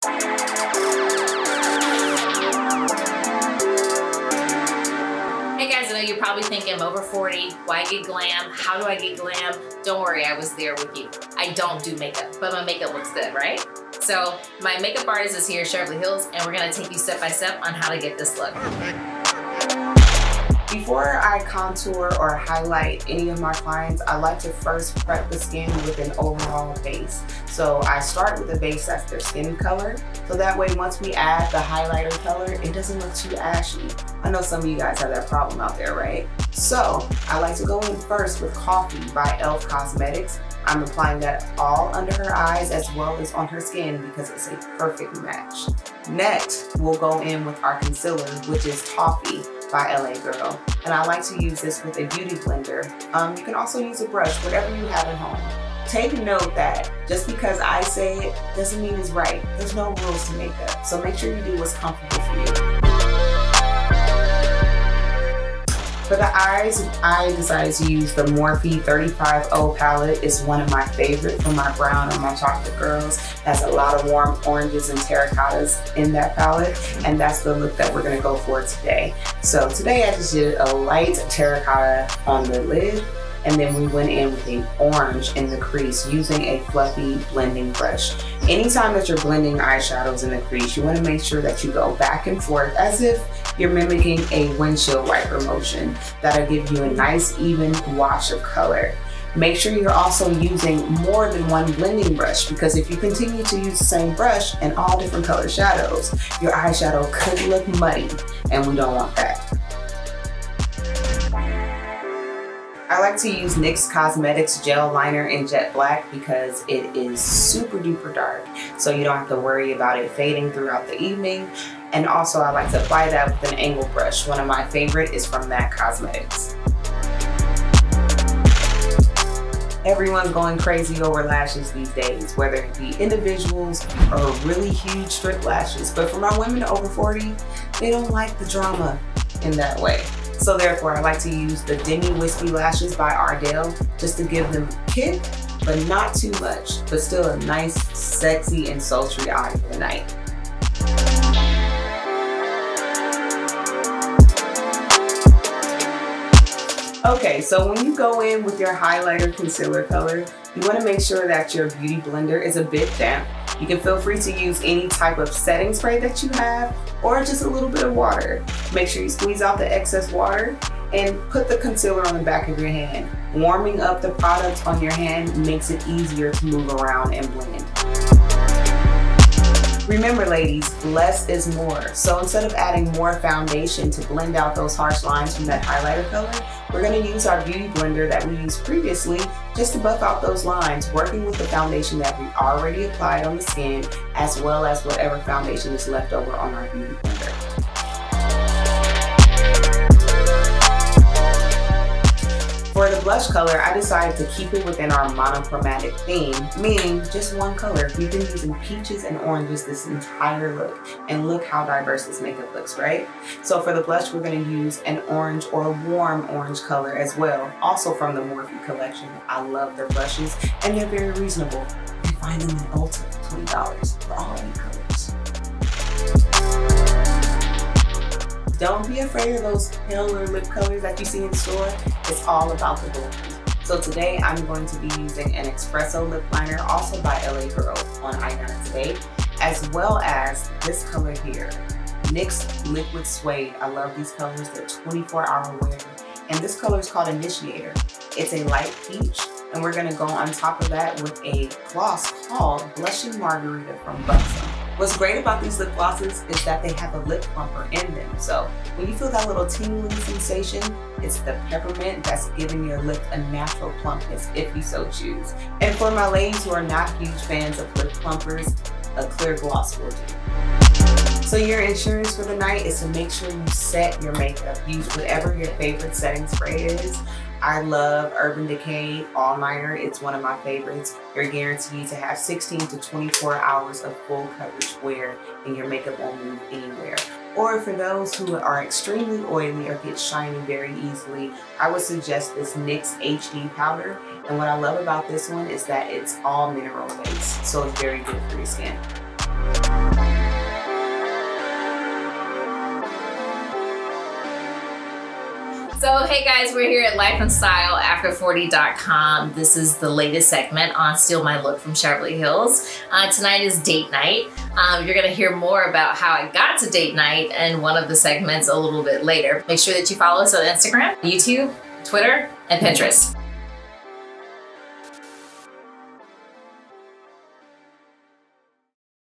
Hey guys, I know you're probably thinking I'm over 40, why get glam? How do I get glam? Don't worry, I was there with you. I don't do makeup, but my makeup looks good, right? So my makeup artist is here, Shirley Hills, and we're gonna take you step by step on how to get this look. Before I contour or highlight any of my clients, I like to first prep the skin with an overall base. So I start with a base that's their skin color. So that way, once we add the highlighter color, it doesn't look too ashy. I know some of you guys have that problem out there, right? So I like to go in first with Coffee by e.l.f. Cosmetics. I'm applying that all under her eyes as well as on her skin because it's a perfect match. Next, we'll go in with our concealer, which is Toffee by LA Girl. And I like to use this with a beauty blender. You can also use a brush, whatever you have at home. Take note that just because I say it doesn't mean it's right. There's no rules to makeup, so make sure you do what's comfortable for you. For the eyes, I decided to use the Morphe 35O palette. It's one of my favorite for my brown and my chocolate girls. It has a lot of warm oranges and terracottas in that palette, and that's the look that we're gonna go for today. So today I just did a light terracotta on the lid, and then we went in with an orange in the crease using a fluffy blending brush. Anytime that you're blending eyeshadows in the crease, you want to make sure that you go back and forth as if you're mimicking a windshield wiper motion. That'll give you a nice even wash of color. Make sure you're also using more than one blending brush, because if you continue to use the same brush and all different color shadows, your eyeshadow could look muddy, and we don't want that. I like to use NYX Cosmetics Gel Liner in Jet Black because it is super duper dark, so you don't have to worry about it fading throughout the evening. And also I like to apply that with an angle brush. One of my favorite is from MAC Cosmetics. Everyone's going crazy over lashes these days, whether it be individuals or really huge strip lashes. But for my women over 40, they don't like the drama in that way. So therefore, I like to use the Demi Wispy lashes by Ardell just to give them a kick, but not too much, but still a nice, sexy, and sultry eye for the night. Okay, so when you go in with your highlighter concealer color, you want to make sure that your beauty blender is a bit damp. You can feel free to use any type of setting spray that you have, or just a little bit of water. Make sure you squeeze out the excess water and put the concealer on the back of your hand. Warming up the product on your hand makes it easier to move around and blend. Remember ladies, less is more. So instead of adding more foundation to blend out those harsh lines from that highlighter color, we're gonna use our beauty blender that we used previously just to buff out those lines, working with the foundation that we already applied on the skin, as well as whatever foundation is left over on our beauty blender. For the blush color, I decided to keep it within our monochromatic theme, meaning just one color. We've been using peaches and oranges this entire look, and look how diverse this makeup looks, right? So for the blush, we're gonna use an orange or warm orange color as well, also from the Morphe collection. I love their blushes, and they're very reasonable. You find them at Ulta, $20 for all 8 colors. Don't be afraid of those paler lip colors that you see in the store. It's all about the blend. So today I'm going to be using an Expresso lip liner, also by LA Girl, on I9 today, as well as this color here, NYX Liquid Suede. I love these colors. They're 24-hour wear. And this color is called Initiator. It's a light peach, and we're gonna go on top of that with a gloss called Blushing Margarita from Buxom. What's great about these lip glosses is that they have a lip plumper in them. So when you feel that little tingling sensation, it's the peppermint that's giving your lip a natural plumpness if you so choose. And for my ladies who are not huge fans of lip plumpers, a clear gloss will do. So your insurance for the night is to make sure you set your makeup. Use whatever your favorite setting spray is. I love Urban Decay All Nighter. It's one of my favorites. You're guaranteed to have 16 to 24 hours of full coverage wear, and your makeup won't move anywhere. Or for those who are extremely oily or get shiny very easily, I would suggest this NYX HD powder. And what I love about this one is that it's all mineral based, so it's very good for your skin. hey guys, we're here at lifeandstyleafter40.com. This is the latest segment on Steal My Look from Beverly Hills. Tonight is date night. You're gonna hear more about how I got to date night in one of the segments a little bit later. Make sure that you follow us on Instagram, YouTube, Twitter, and Pinterest.